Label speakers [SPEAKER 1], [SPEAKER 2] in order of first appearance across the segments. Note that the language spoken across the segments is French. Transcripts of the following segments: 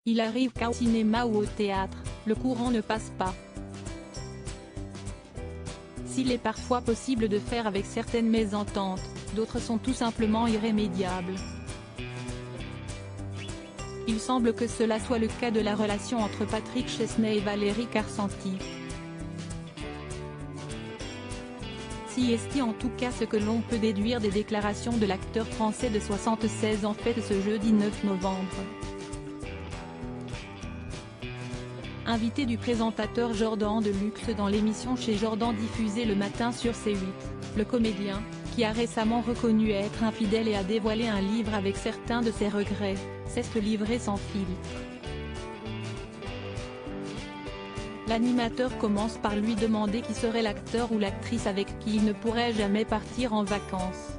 [SPEAKER 1] Il arrive qu'au cinéma ou au théâtre, le courant ne passe pas. S'il est parfois possible de faire avec certaines mésententes, d'autres sont tout simplement irrémédiables. Il semble que cela soit le cas de la relation entre Patrick Chesney et Valérie Carcenti. Si est en tout cas ce que l'on peut déduire des déclarations de l'acteur français de 76 ans faites ce jeudi 9 novembre. Invité du présentateur Jordan Deluxe dans l'émission Chez Jordan diffusée le matin sur C8, le comédien, qui a récemment reconnu être infidèle et a dévoilé un livre avec certains de ses regrets, s'est livré sans filtre. L'animateur commence par lui demander qui serait l'acteur ou l'actrice avec qui il ne pourrait jamais partir en vacances.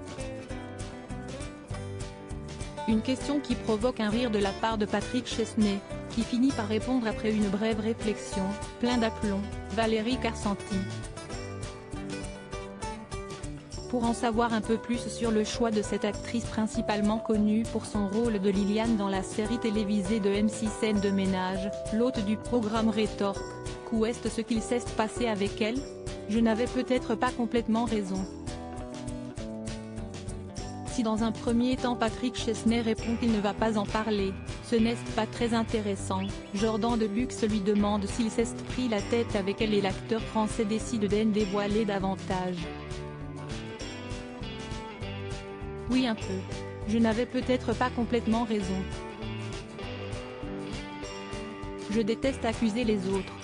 [SPEAKER 1] Une question qui provoque un rire de la part de Patrick Chesney, qui finit par répondre après une brève réflexion, plein d'aplomb, Valérie Carcenti. Pour en savoir un peu plus sur le choix de cette actrice principalement connue pour son rôle de Liliane dans la série télévisée de M6 Scène de ménage, l'hôte du programme rétorque, qu'où est ce qu'il s'est passé avec elle? Je n'avais peut-être pas complètement raison. Si dans un premier temps Patrick Chesney répond qu'il ne va pas en parler, ce n'est pas très intéressant, Jordan Deluxe lui demande s'il s'est pris la tête avec elle et l'acteur français décide d'en dévoiler davantage. Oui, un peu. Je n'avais peut-être pas complètement raison. Je déteste accuser les autres.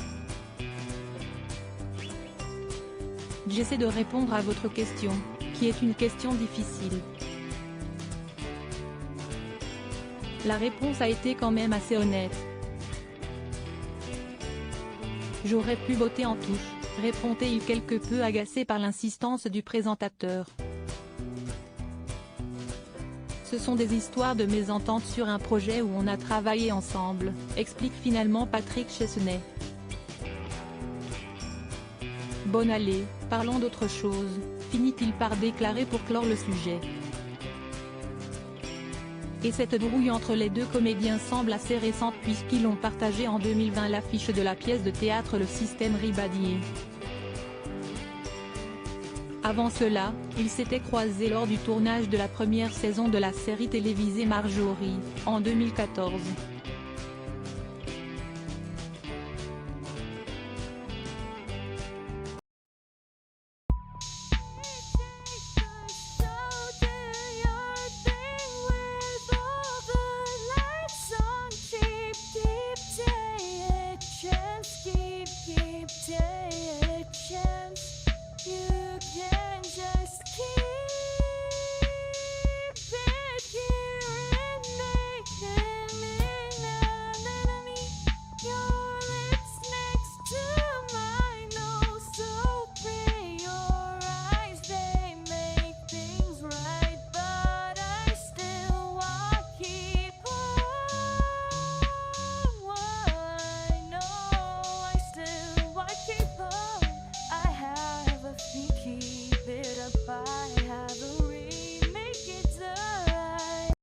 [SPEAKER 1] J'essaie de répondre à votre question, qui est une question difficile. La réponse a été quand même assez honnête. J'aurais pu botter en touche, répondait-il quelque peu agacé par l'insistance du présentateur. Ce sont des histoires de mésentente sur un projet où on a travaillé ensemble, explique finalement Patrick Chesney. Bon allez, parlons d'autre chose, finit-il par déclarer pour clore le sujet. Et cette brouille entre les deux comédiens semble assez récente puisqu'ils ont partagé en 2020 l'affiche de la pièce de théâtre Le Système Ribadier. Avant cela, ils s'étaient croisés lors du tournage de la première saison de la série télévisée Marjorie, en 2014.